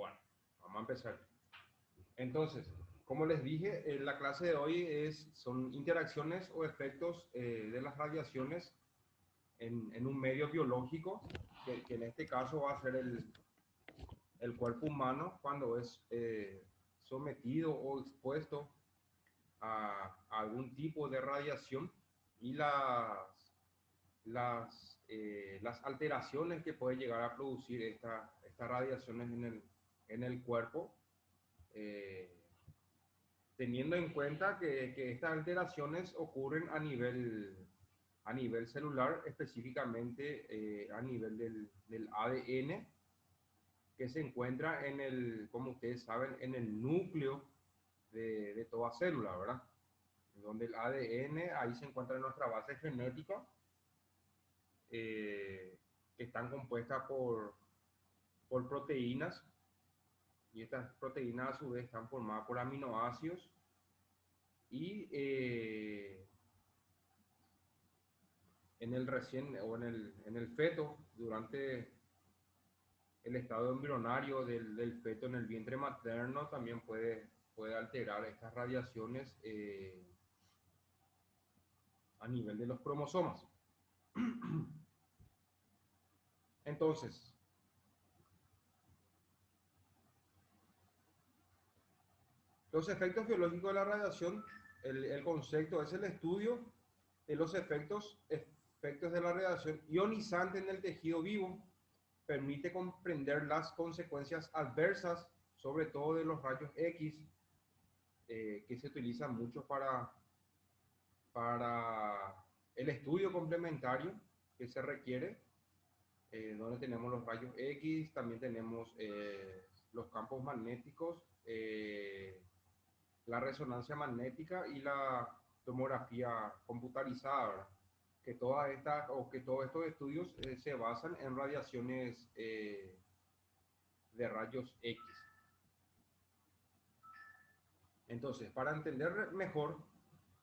Bueno, vamos a empezar. Entonces, como les dije, la clase de hoy son interacciones o efectos de las radiaciones en un medio biológico, que en este caso va a ser el cuerpo humano cuando es sometido o expuesto a algún tipo de radiación y las alteraciones que puede llegar a producir estas radiaciones en el cuerpo. eh, Teniendo en cuenta que estas alteraciones ocurren a nivel celular, específicamente a nivel del ADN, que se encuentra como ustedes saben, en el núcleo de toda célula, ¿verdad? Donde el ADN, ahí se encuentra nuestra base genética, que están compuestas por proteínas, y estas proteínas a su vez están formadas por aminoácidos, y en el recién o en el feto, durante el estado embrionario del feto en el vientre materno, también puede alterar estas radiaciones a nivel de los cromosomas. Entonces, los efectos biológicos de la radiación, el concepto es el estudio de los efectos de la radiación ionizante en el tejido vivo. Permite comprender las consecuencias adversas, sobre todo de los rayos X, que se utilizan mucho para el estudio complementario que se requiere, donde tenemos los rayos X, también tenemos los campos magnéticos, la resonancia magnética y la tomografía computarizada, ¿verdad? Que todos estos estudios se basan en radiaciones de rayos X. Entonces, para entender mejor,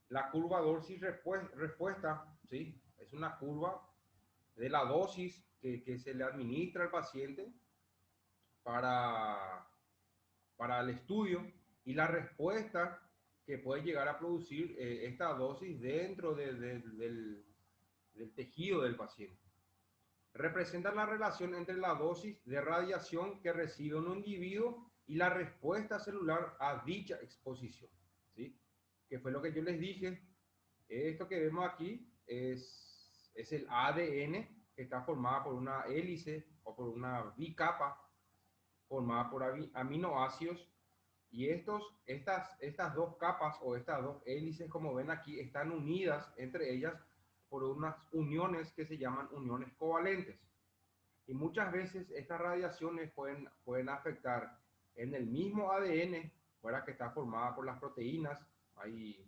la curva dosis-respuesta, ¿sí? Es una curva de la dosis que se le administra al paciente para, para el estudio y la respuesta que puede llegar a producir esta dosis dentro del tejido del paciente. Representa la relación entre la dosis de radiación que recibe un individuo y la respuesta celular a dicha exposición, ¿sí? Que fue lo que yo les dije. Esto que vemos aquí es el ADN, que está formado por una hélice o por una bicapa formada por aminoácidos, y estas dos capas o estas dos hélices, como ven aquí, están unidas entre ellas por unas uniones que se llaman uniones covalentes. Y muchas veces estas radiaciones pueden afectar en el mismo ADN, ¿verdad? Que está formada por las proteínas. Hay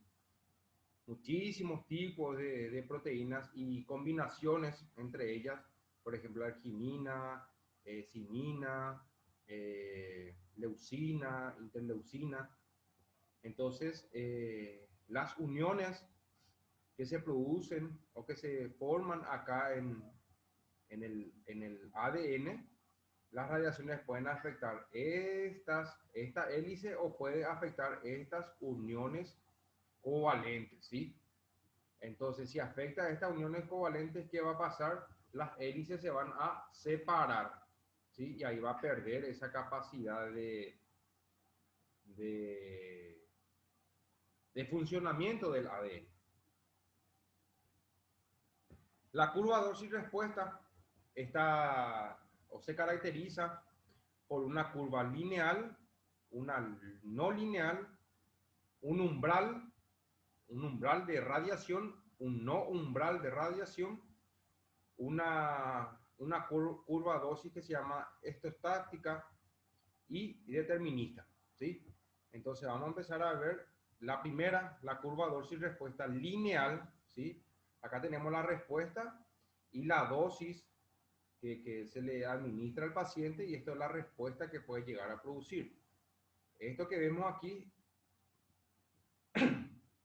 muchísimos tipos de proteínas y combinaciones entre ellas, por ejemplo, arginina, cinina, leucina, interleucina. Entonces, las uniones que se producen o que se forman acá en el ADN, las radiaciones pueden afectar esta hélice o puede afectar estas uniones covalentes, ¿sí? Entonces, si afecta a estas uniones covalentes, ¿qué va a pasar? Las hélices se van a separar, ¿sí? Y ahí va a perder esa capacidad de, de funcionamiento del ADN. La curva dosis-respuesta está o se caracteriza por una curva lineal, una no lineal, un umbral, un umbral de radiación, un no umbral de radiación, una curva dosis que se llama estocástica y determinista, ¿sí? Entonces vamos a empezar a ver la primera, la curva dosis-respuesta lineal, ¿sí? Acá tenemos la respuesta y la dosis que se le administra al paciente, y esto es la respuesta que puede llegar a producir. Esto que vemos aquí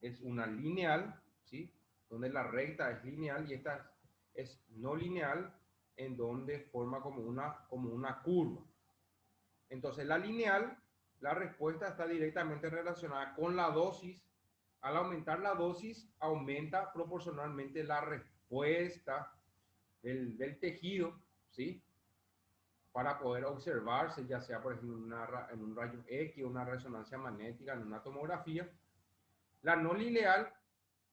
es una lineal, ¿sí? Donde la recta es lineal y esta es no lineal, en donde forma como una curva. Entonces, la lineal, la respuesta está directamente relacionada con la dosis. Al aumentar la dosis, aumenta proporcionalmente la respuesta del tejido, ¿sí? Para poder observarse, ya sea por ejemplo en un rayo X, una resonancia magnética, en una tomografía. La no lineal,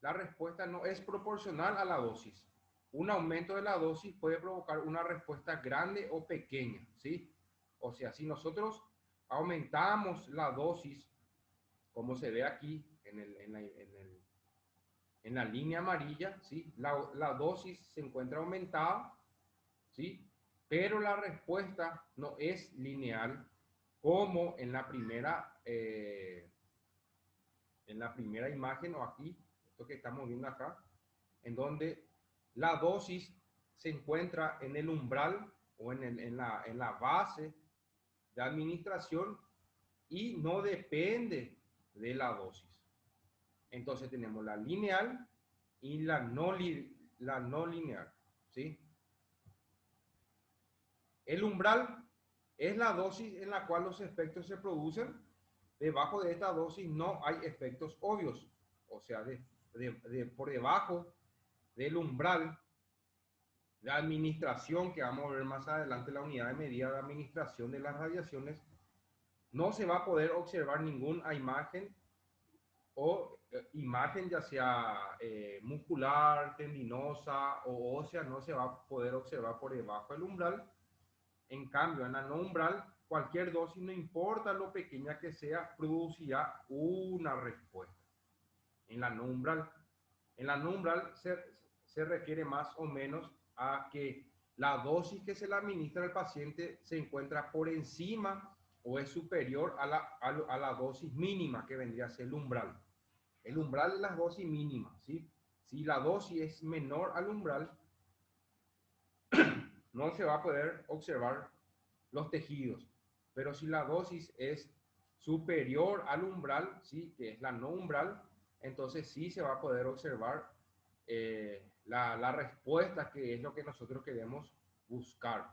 la respuesta no es proporcional a la dosis. Un aumento de la dosis puede provocar una respuesta grande o pequeña, ¿sí? O sea, si nosotros aumentamos la dosis, como se ve aquí en la línea amarilla, ¿sí? La dosis se encuentra aumentada, ¿sí? Pero la respuesta no es lineal como en la primera imagen o aquí, esto que estamos viendo acá, en donde la dosis se encuentra en el umbral o en la base de administración y no depende de la dosis. Entonces tenemos la lineal y la no lineal, ¿sí? El umbral es la dosis en la cual los efectos se producen. Debajo de esta dosis no hay efectos obvios. O sea, por debajo del umbral de administración, que vamos a ver más adelante, la unidad de medida de administración de las radiaciones, no se va a poder observar ninguna imagen o imagen ya sea muscular, tendinosa o ósea, no se va a poder observar por debajo del umbral. En cambio, en la no umbral, cualquier dosis, no importa lo pequeña que sea, producirá una respuesta. En la no umbral, se refiere más o menos a que la dosis que se le administra al paciente se encuentra por encima o es superior a la dosis mínima que vendría a ser el umbral. El umbral es la dosis mínima, ¿sí? Si la dosis es menor al umbral, no se va a poder observar los tejidos. Pero si la dosis es superior al umbral, ¿sí? Que es la no umbral, entonces sí se va a poder observar la respuesta, que es lo que nosotros queremos buscar.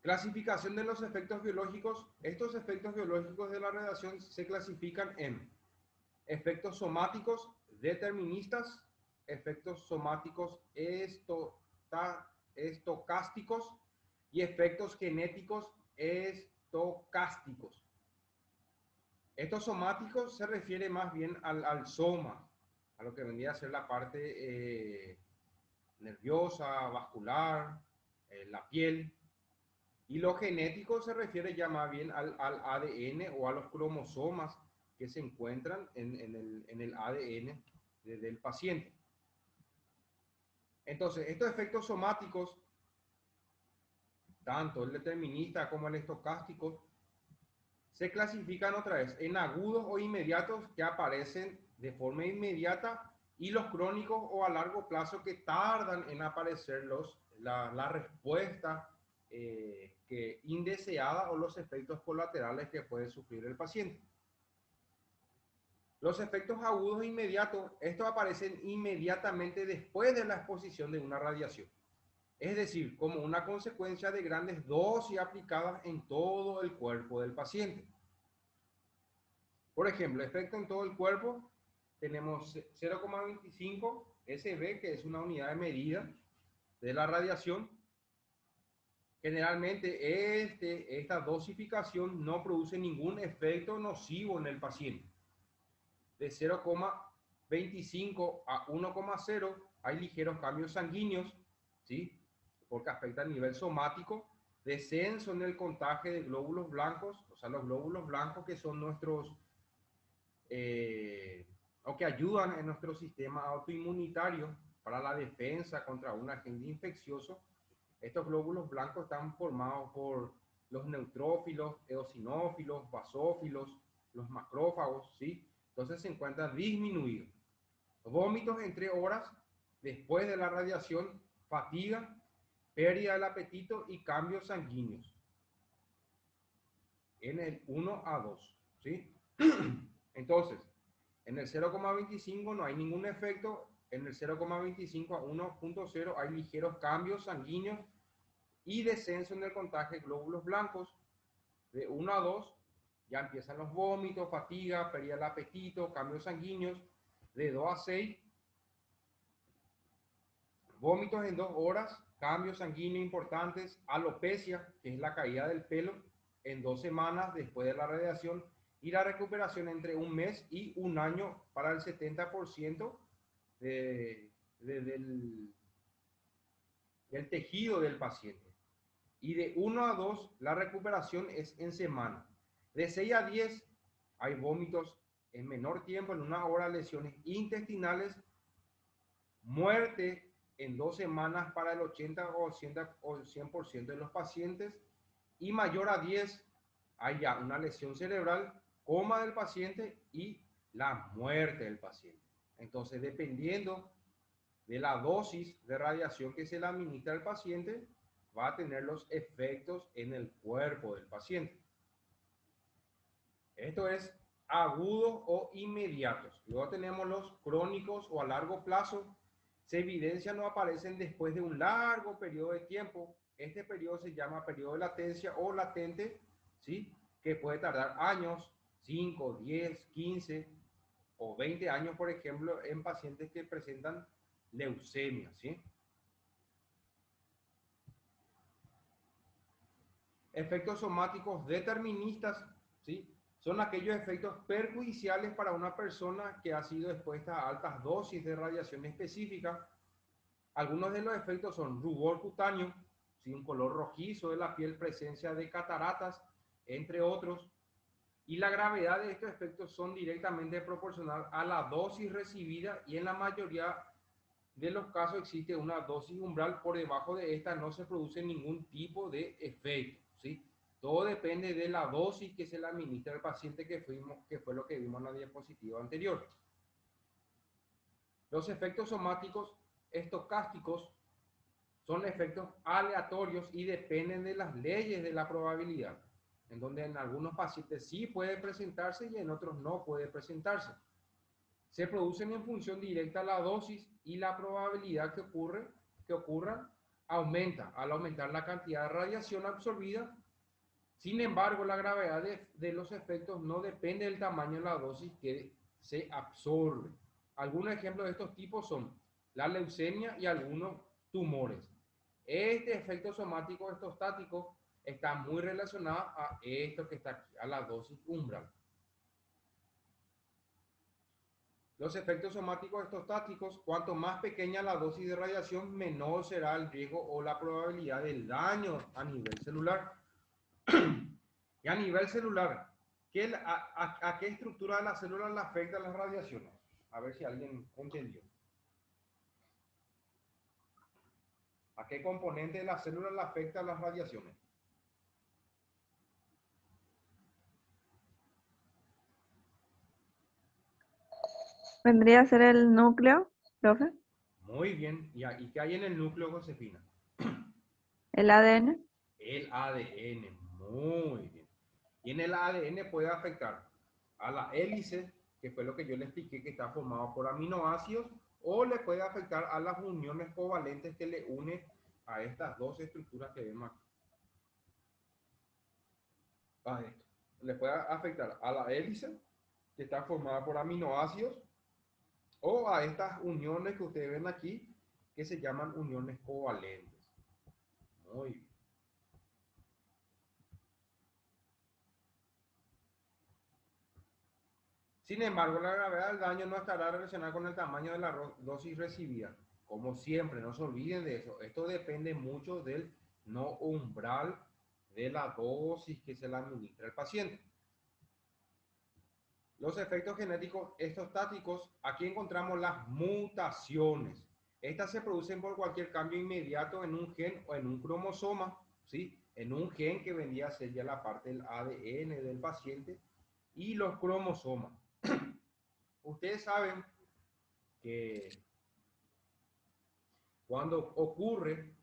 Clasificación de los efectos biológicos. Estos efectos biológicos de la radiación se clasifican en efectos somáticos deterministas, efectos somáticos estocásticos y efectos genéticos estocásticos. Estos somáticos se refiere más bien al soma, a lo que vendría a ser la parte nerviosa, vascular, la piel. Y lo genético se refiere ya más bien al ADN o a los cromosomas que se encuentran en el ADN del paciente. Entonces, estos efectos somáticos, tanto el determinista como el estocástico, se clasifican otra vez en agudos o inmediatos, que aparecen de forma inmediata, y los crónicos o a largo plazo, que tardan en aparecer la respuesta que indeseada o los efectos colaterales que puede sufrir el paciente. Los efectos agudos e inmediatos, estos aparecen inmediatamente después de la exposición de una radiación. Es decir, como una consecuencia de grandes dosis aplicadas en todo el cuerpo del paciente. Por ejemplo, efecto en todo el cuerpo, tenemos 0,25 SB, que es una unidad de medida de la radiación. Generalmente esta dosificación no produce ningún efecto nocivo en el paciente. De 0,25 a 1,0 hay ligeros cambios sanguíneos, ¿sí? Porque afecta a nivel somático, descenso en el contagio de glóbulos blancos, o sea, los glóbulos blancos que son nuestros, o que ayudan en nuestro sistema autoinmunitario para la defensa contra un agente infeccioso. Estos glóbulos blancos están formados por los neutrófilos, eosinófilos, basófilos, los macrófagos, ¿sí? Entonces se encuentra disminuido. Vómitos entre horas después de la radiación, fatiga, pérdida del apetito y cambios sanguíneos en el 1 a 2, ¿sí? Entonces, en el 0,25 no hay ningún efecto, en el 0,25 a 1,0 hay ligeros cambios sanguíneos y descenso en el contagio de glóbulos blancos. De 1 a 2 ya empiezan los vómitos, fatiga, pérdida del apetito, cambios sanguíneos. De 2 a 6, vómitos en 2 horas, cambios sanguíneos importantes, alopecia, que es la caída del pelo en 2 semanas después de la radiación, y la recuperación entre 1 mes y 1 año para el 70% del tejido del paciente. Y de 1 a 2, la recuperación es en semana. De 6 a 10, hay vómitos en menor tiempo, en 1 hora, lesiones intestinales, muerte en 2 semanas para el 80 o 100% de los pacientes, y mayor a 10, hay ya una lesión cerebral, coma del paciente y la muerte del paciente. Entonces, dependiendo de la dosis de radiación que se le administra al paciente, va a tener los efectos en el cuerpo del paciente. Esto es agudos o inmediatos. Luego tenemos los crónicos o a largo plazo. Se evidencian o aparecen después de un largo periodo de tiempo. Este periodo se llama periodo de latencia o latente, ¿sí? Que puede tardar años, 5, 10, 15 o 20 años, por ejemplo, en pacientes que presentan leucemia, ¿sí? Efectos somáticos deterministas, ¿sí? Son aquellos efectos perjudiciales para una persona que ha sido expuesta a altas dosis de radiación específica. Algunos de los efectos son rubor cutáneo, ¿sí? Un color rojizo de la piel, presencia de cataratas, entre otros. Y la gravedad de estos efectos son directamente proporcional a la dosis recibida, y en la mayoría de los casos existe una dosis umbral. Por debajo de esta no se produce ningún tipo de efecto, ¿sí? Todo depende de la dosis que se le administra al paciente, que fue lo que vimos en la diapositiva anterior. Los efectos somáticos estocásticos son efectos aleatorios y dependen de las leyes de la probabilidad, en donde en algunos pacientes sí puede presentarse y en otros no puede presentarse. Se producen en función directa a la dosis, y la probabilidad que ocurran aumenta al aumentar la cantidad de radiación absorbida. Sin embargo, la gravedad de los efectos no depende del tamaño de la dosis que se absorbe. Algunos ejemplos de estos tipos son la leucemia y algunos tumores. Este efecto somático estostático está muy relacionado a esto que está aquí, a la dosis umbral. Los efectos somáticos estostáticos: cuanto más pequeña la dosis de radiación, menor será el riesgo o la probabilidad del daño a nivel celular. Y a nivel celular, ¿a qué estructura de la célula le afectan las radiaciones? A ver si alguien entendió. ¿A qué componente de la célula le afectan las radiaciones? ¿Vendría a ser el núcleo, profe? Muy bien. ¿Y qué hay en el núcleo, Josefina? ¿El ADN? El ADN. Muy bien. Y en el ADN puede afectar a la hélice, que fue lo que yo le expliqué, que está formado por aminoácidos, o le puede afectar a las uniones covalentes que le unen a estas dos estructuras que vemos aquí. A esto. Le puede afectar a la hélice, que está formada por aminoácidos, o a estas uniones que ustedes ven aquí, que se llaman uniones covalentes. Muy bien. Sin embargo, la gravedad del daño no estará relacionada con el tamaño de la dosis recibida. Como siempre, no se olviden de eso. Esto depende mucho del no umbral de la dosis que se le administra al paciente. Los efectos genéticos estostáticos: aquí encontramos las mutaciones. Estas se producen por cualquier cambio inmediato en un gen o en un cromosoma, ¿sí? En un gen que vendría a ser ya la parte del ADN del paciente, y los cromosomas. Ustedes saben que cuando ocurre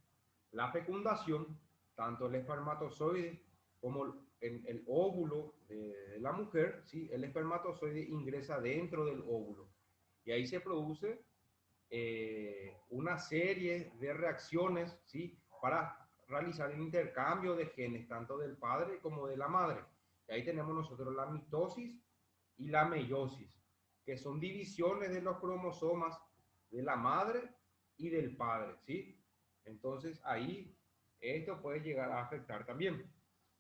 la fecundación, tanto el espermatozoide como el óvulo de la mujer, ¿sí? El espermatozoide ingresa dentro del óvulo, y ahí se produce una serie de reacciones, ¿sí? Para realizar el intercambio de genes, tanto del padre como de la madre. Y ahí tenemos nosotros la mitosis y la meiosis, que son divisiones de los cromosomas de la madre y del padre, ¿sí? Entonces ahí esto puede llegar a afectar también.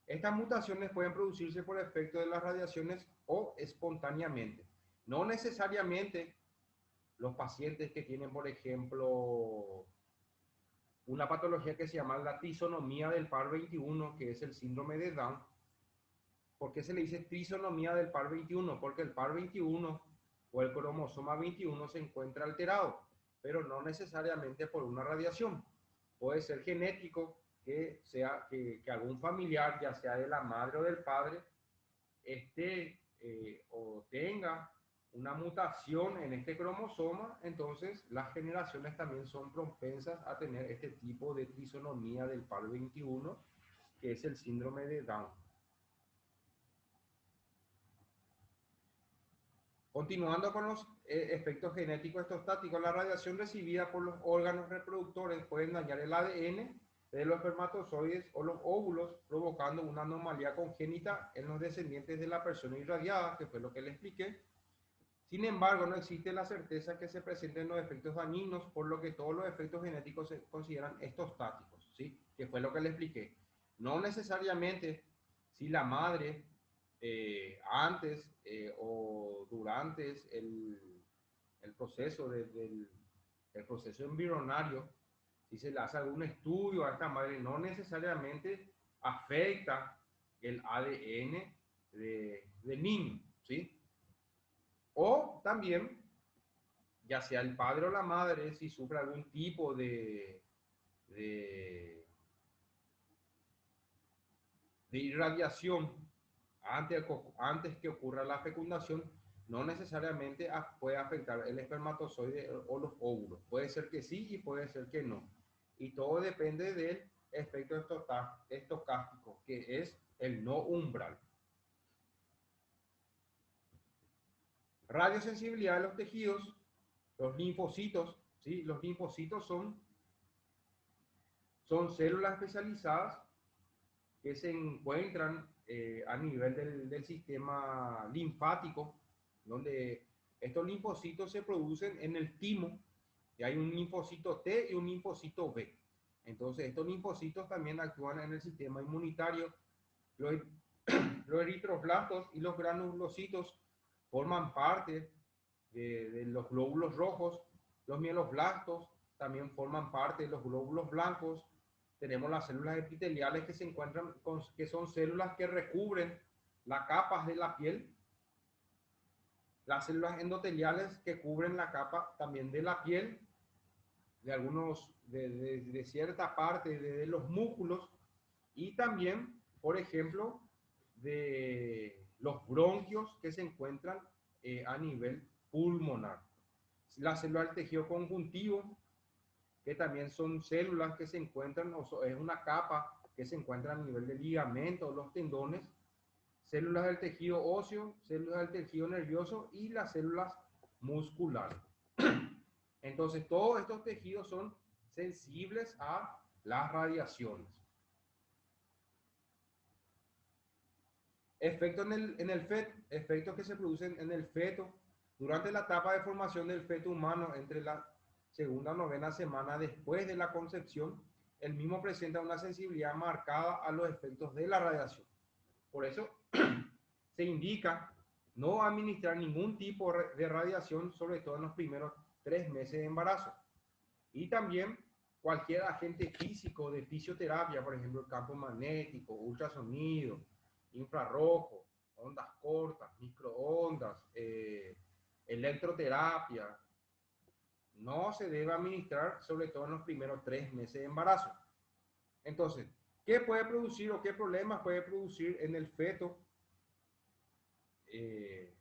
Estas mutaciones pueden producirse por efecto de las radiaciones o espontáneamente. No necesariamente los pacientes que tienen, por ejemplo, una patología que se llama la trisonomía del par 21, que es el síndrome de Down. ¿Por qué se le dice trisonomía del par 21? Porque el par 21 o el cromosoma 21 se encuentra alterado, pero no necesariamente por una radiación. Puede ser genético, que algún familiar, ya sea de la madre o del padre, o tenga una mutación en este cromosoma. Entonces las generaciones también son propensas a tener este tipo de trisonomía del par 21, que es el síndrome de Down. Continuando con los efectos genéticos estostáticos, la radiación recibida por los órganos reproductores puede dañar el ADN de los espermatozoides o los óvulos, provocando una anomalía congénita en los descendientes de la persona irradiada, que fue lo que le expliqué. Sin embargo, no existe la certeza que se presenten los efectos dañinos, por lo que todos los efectos genéticos se consideran estostáticos, ¿sí? Que fue lo que le expliqué. No necesariamente si la madre antes o durante el proceso el proceso embrionario, si se le hace algún estudio a esta madre, no necesariamente afecta el ADN del niño, ¿sí? O también, ya sea el padre o la madre, si sufre algún tipo de, de irradiación antes que ocurra la fecundación, no necesariamente puede afectar el espermatozoide o los óvulos. Puede ser que sí y puede ser que no. Y todo depende del efecto estocástico, que es el no umbral. Radiosensibilidad de los tejidos, los linfocitos, ¿sí? Los linfocitos son células especializadas que se encuentran a nivel del sistema linfático, donde estos linfocitos se producen en el timo, y hay un linfocito T y un linfocito B. Entonces, estos linfocitos también actúan en el sistema inmunitario. Los, los eritroblastos y los granulocitos forman parte de los glóbulos rojos. Los mieloblastos también forman parte de los glóbulos blancos. Tenemos las células epiteliales que se encuentran que son células que recubren las capas de la piel. Las células endoteliales que cubren la capa también de la piel, de cierta parte de los músculos, y también, por ejemplo, de los bronquios que se encuentran a nivel pulmonar. Las células del tejido conjuntivo, que también son células que se encuentran, es una capa que se encuentra a nivel del ligamento, los tendones, células del tejido óseo, células del tejido nervioso y las células musculares. Entonces, todos estos tejidos son sensibles a las radiaciones. Efectos efectos que se producen en el feto durante la etapa de formación del feto humano entre la segunda o novena semana después de la concepción. El mismo presenta una sensibilidad marcada a los efectos de la radiación. Por eso se indica no administrar ningún tipo de radiación, sobre todo en los primeros 3 meses de embarazo. Y también cualquier agente físico de fisioterapia, por ejemplo, el campo magnético, ultrasonido, infrarrojo, ondas cortas, microondas, electroterapia, no se debe administrar, sobre todo en los primeros 3 meses de embarazo. Entonces, ¿qué puede producir o qué problemas puede producir en el feto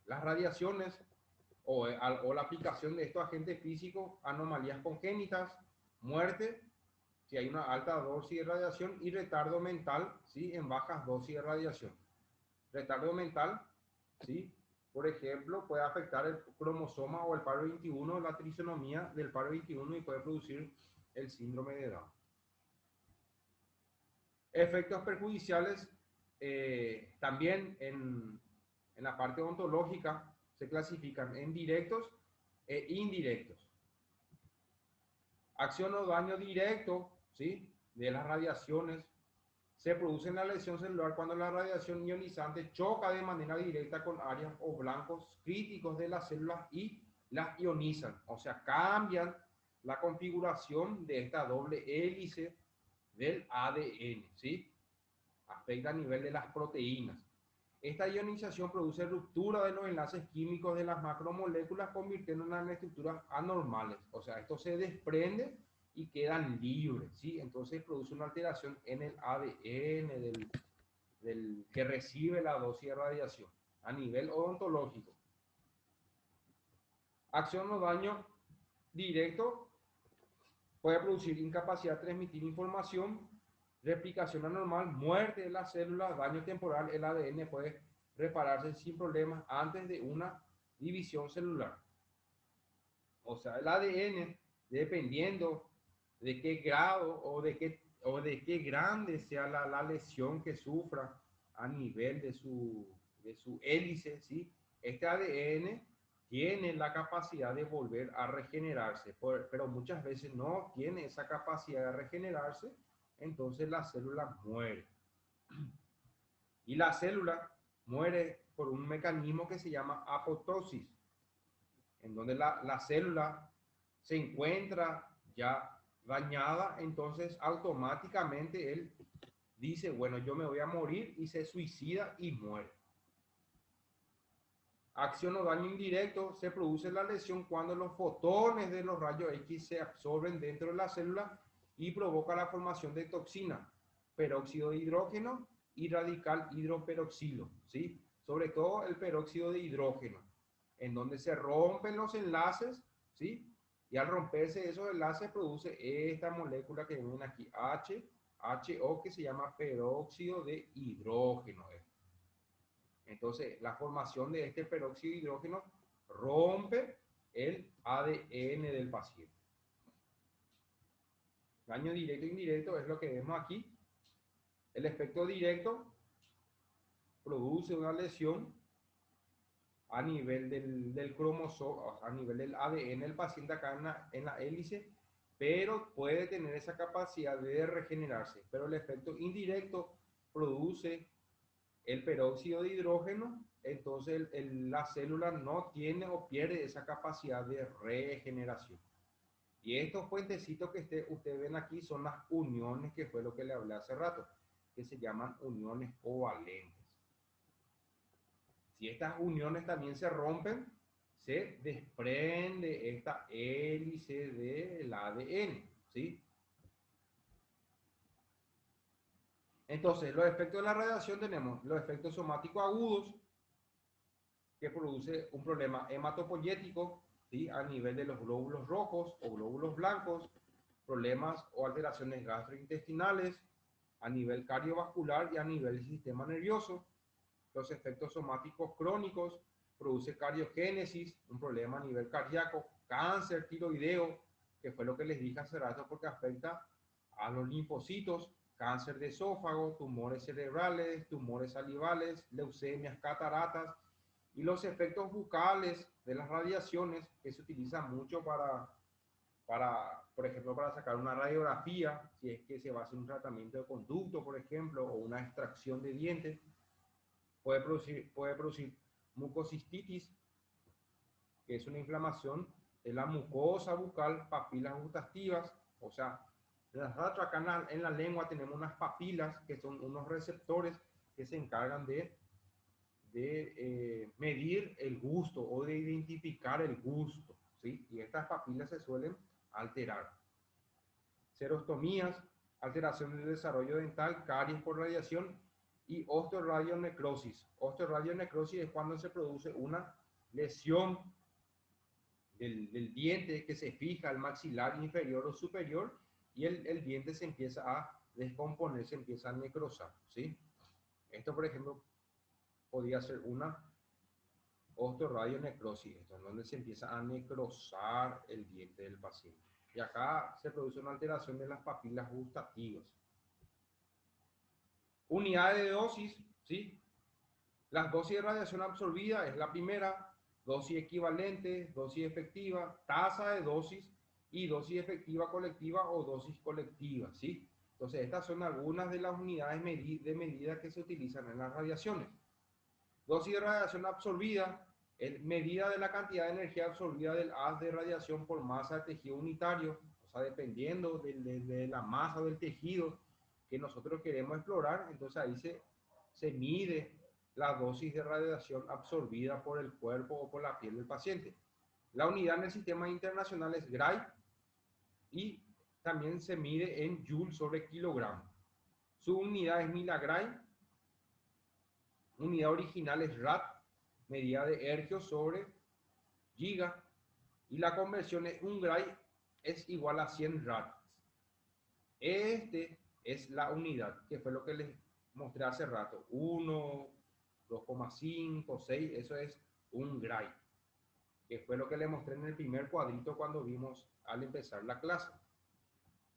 las radiaciones o la aplicación de estos agentes físicos? Anomalías congénitas, muerte, si hay una alta dosis de radiación, y retardo mental, ¿sí? En bajas dosis de radiación. Retardo mental, ¿sí? Por ejemplo, puede afectar el cromosoma o el par 21, la trisonomía del par 21, y puede producir el síndrome de Down. Efectos perjudiciales también en la parte odontológica se clasifican en directos e indirectos. Acción o daño directo, ¿sí?, de las radiaciones se produce en la lesión celular cuando la radiación ionizante choca de manera directa con áreas o blancos críticos de las células y las ionizan, o sea, cambian la configuración de esta doble hélice del ADN, ¿sí? Afecta a nivel de las proteínas. Esta ionización produce ruptura de los enlaces químicos de las macromoléculas, convirtiéndolas en estructuras anormales. O sea, esto se desprende y quedan libres, ¿sí? Entonces produce una alteración en el ADN del que recibe la dosis de radiación a nivel odontológico. Acción o daño directo puede producir incapacidad de transmitir información, replicación anormal, muerte de las células, daño temporal. El ADN puede repararse sin problemas antes de una división celular. O sea, el ADN, dependiendo de qué grado o de qué grande sea la lesión que sufra a nivel de su hélice, ¿sí?, este ADN tiene la capacidad de volver a regenerarse, pero muchas veces no tiene esa capacidad de regenerarse, entonces la célula muere. Y la célula muere por un mecanismo que se llama apoptosis, en donde la célula se encuentra ya dañada, entonces automáticamente él dice, bueno, yo me voy a morir, y se suicida y muere. Acción o daño indirecto: se produce la lesión cuando los fotones de los rayos X se absorben dentro de la célula y provoca la formación de toxina, peróxido de hidrógeno y radical hidroperoxilo, ¿sí? Sobre todo el peróxido de hidrógeno, en donde se rompen los enlaces, ¿sí? Y al romperse esos enlaces produce esta molécula que ven aquí, HO, que se llama peróxido de hidrógeno. Entonces, la formación de este peróxido de hidrógeno rompe el ADN del paciente. Daño directo e indirecto es lo que vemos aquí. El efecto directo produce una lesión a nivel del cromosoma, a nivel del ADN del paciente acá en la hélice, pero puede tener esa capacidad de regenerarse. Pero el efecto indirecto produce el peróxido de hidrógeno, entonces la célula no tiene o pierde esa capacidad de regeneración. Y estos puentecitos que ustedes ven aquí son las uniones, que fue lo que le hablé hace rato, que se llaman uniones covalentes. Si estas uniones también se rompen, se desprende esta hélice del ADN, ¿sí? Entonces, los efectos de la radiación: tenemos los efectos somáticos agudos, que produce un problema hematopoyético, ¿sí?, a nivel de los glóbulos rojos o glóbulos blancos, problemas o alteraciones gastrointestinales, a nivel cardiovascular y a nivel del sistema nervioso. Los efectos somáticos crónicos: produce cariogénesis, un problema a nivel cardíaco, cáncer tiroideo, que fue lo que les dije hace rato, porque afecta a los linfocitos, cáncer de esófago, tumores cerebrales, tumores salivales, leucemias, cataratas. Y los efectos bucales de las radiaciones, que se utilizan mucho por ejemplo, para sacar una radiografía, si es que se va a hacer un tratamiento de conducto, por ejemplo, o una extracción de dientes. Puede producir mucosistitis, que es una inflamación de la mucosa bucal, papilas gustativas. O sea, nosotros acá en la lengua tenemos unas papilas, que son unos receptores que se encargan de medir el gusto o de identificar el gusto, ¿sí? Y estas papilas se suelen alterar. Serostomías, alteración del desarrollo dental, caries por radiación y osteoradionecrosis. Osteoradionecrosis es cuando se produce una lesión del diente que se fija al maxilar inferior o superior, y el diente se empieza a descomponer, se empieza a necrosar, ¿sí? Esto, por ejemplo, podría ser una osteoradionecrosis, esto es donde se empieza a necrosar el diente del paciente. Y acá se produce una alteración de las papilas gustativas. Unidades de dosis, ¿sí? Las dosis de radiación absorbida es la primera, dosis equivalente, dosis efectiva, tasa de dosis y dosis efectiva colectiva o dosis colectiva, ¿sí? Entonces, estas son algunas de las unidades de medida que se utilizan en las radiaciones. Dosis de radiación absorbida es medida de la cantidad de energía absorbida del haz de radiación por masa de tejido unitario, o sea, dependiendo de la masa del tejido que nosotros queremos explorar, entonces ahí se mide la dosis de radiación absorbida por el cuerpo o por la piel del paciente. La unidad en el sistema internacional es Gray y también se mide en Joule sobre kilogramo. Su unidad es milagray, unidad original es rad, medida de ergios sobre giga, y la conversión es un gray es igual a 100 rads. Este es la unidad, que fue lo que les mostré hace rato. 1, 2,5, 6, eso es un gray, que fue lo que les mostré en el primer cuadrito cuando vimos al empezar la clase.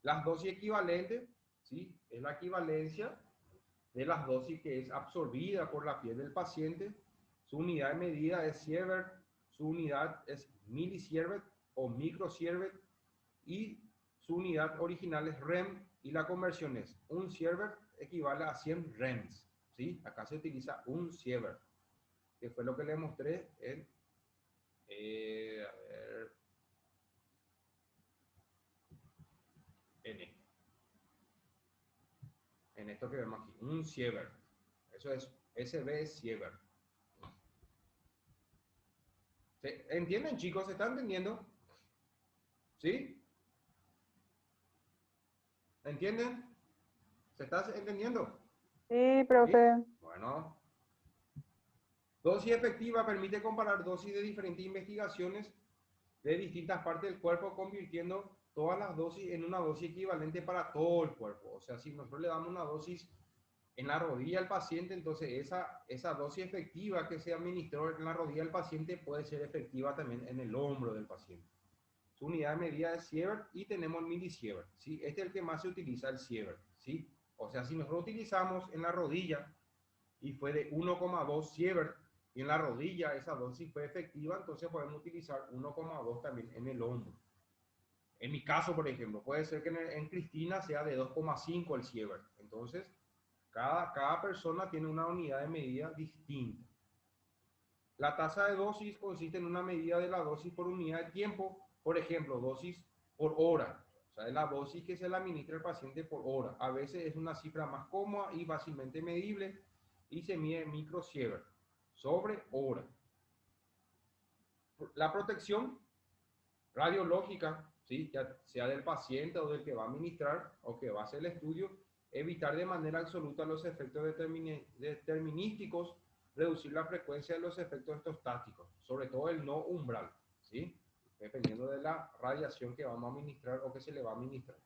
Las dosis equivalentes, ¿sí? Es la equivalencia de las dosis que es absorbida por la piel del paciente. Su unidad de medida es sievert, su unidad es milisievert o microsievert y su unidad original es rem y la conversión es un sievert equivale a 100 rems, ¿sí? Acá se utiliza un sievert, que fue lo que le mostré en, a ver, en esto que vemos aquí, un sievert. Eso es, SB es sievert. ¿Entienden, chicos? ¿Se están entendiendo? ¿Sí? ¿Entienden? ¿Se está entendiendo? Sí, ¿Sí? profe. Bueno. Dosis efectiva permite comparar dosis de diferentes investigaciones de distintas partes del cuerpo, convirtiendo todas las dosis en una dosis equivalente para todo el cuerpo. O sea, si nosotros le damos una dosis en la rodilla al paciente, entonces esa dosis efectiva que se administró en la rodilla del paciente puede ser efectiva también en el hombro del paciente. Su unidad de medida es sievert y tenemos el milisievert, ¿sí? Este es el que más se utiliza, el sievert, ¿sí? O sea, si nosotros utilizamos en la rodilla y fue de 1,2 sievert y en la rodilla esa dosis fue efectiva, entonces podemos utilizar 1,2 también en el hombro. En mi caso, por ejemplo, puede ser que en Cristina sea de 2,5 el sievert. Entonces, cada persona tiene una unidad de medida distinta. La tasa de dosis consiste en una medida de la dosis por unidad de tiempo, por ejemplo, dosis por hora. O sea, es la dosis que se le administra al paciente por hora. A veces es una cifra más cómoda y fácilmente medible y se mide en microsievert sobre hora. La protección radiológica, ¿sí? Ya sea del paciente o del que va a administrar o que va a hacer el estudio, evitar de manera absoluta los efectos determinísticos, reducir la frecuencia de los efectos estocásticos, sobre todo el no umbral, ¿sí? Dependiendo de la radiación que vamos a administrar o que se le va a administrar.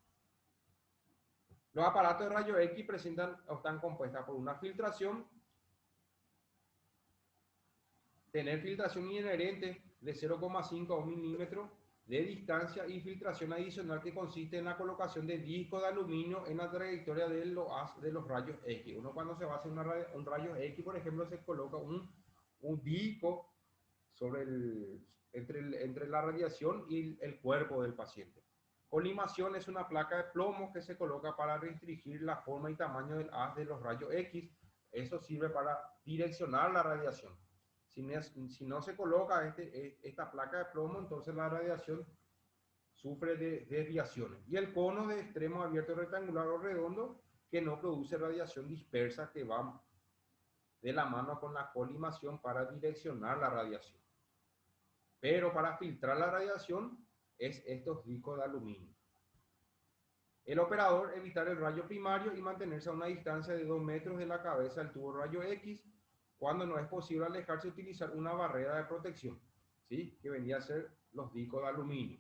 Los aparatos de rayos X presentan o están compuestas por una filtración, tener filtración inherente de 0,5 a 1 milímetro de distancia y filtración adicional que consiste en la colocación de discos de aluminio en la trayectoria de los rayos X. Uno cuando se va a hacer un rayo X, por ejemplo, se coloca un disco sobre entre la radiación y el cuerpo del paciente. Colimación es una placa de plomo que se coloca para restringir la forma y tamaño del haz de los rayos X. Eso sirve para direccionar la radiación. Si no se coloca esta placa de plomo, entonces la radiación sufre de desviaciones. Y el cono de extremo abierto rectangular o redondo que no produce radiación dispersa, que va de la mano con la colimación para direccionar la radiación. Pero para filtrar la radiación es estos discos de aluminio. El operador evitar el rayo primario y mantenerse a una distancia de 2 metros de la cabeza del tubo rayo X. Cuando no es posible alejarse, utilizar una barrera de protección, ¿sí? Que vendría a ser los discos de aluminio.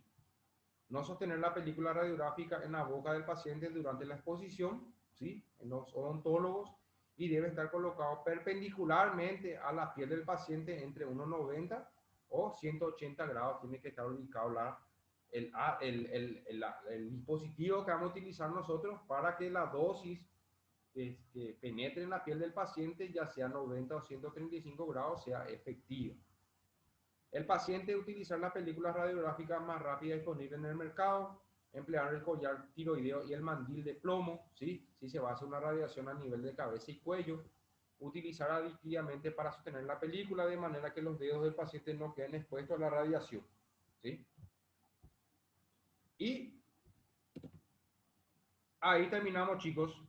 No sostener la película radiográfica en la boca del paciente durante la exposición, ¿sí? En los odontólogos, y debe estar colocado perpendicularmente a la piel del paciente entre 1,90 o 180 grados. Tiene que estar ubicado el dispositivo que vamos a utilizar nosotros para que la dosis que penetre en la piel del paciente, ya sea 90 o 135 grados, sea efectiva. El paciente utilizar las películas radiográficas más rápidas disponibles en el mercado, emplear el collar tiroideo y el mandil de plomo, ¿sí? Si se va a hacer una radiación a nivel de cabeza y cuello, utilizar aditivamente para sostener la película de manera que los dedos del paciente no queden expuestos a la radiación, ¿sí? Y ahí terminamos, chicos.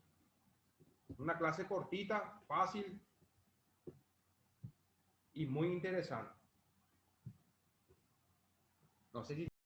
Una clase cortita, fácil y muy interesante. No sé si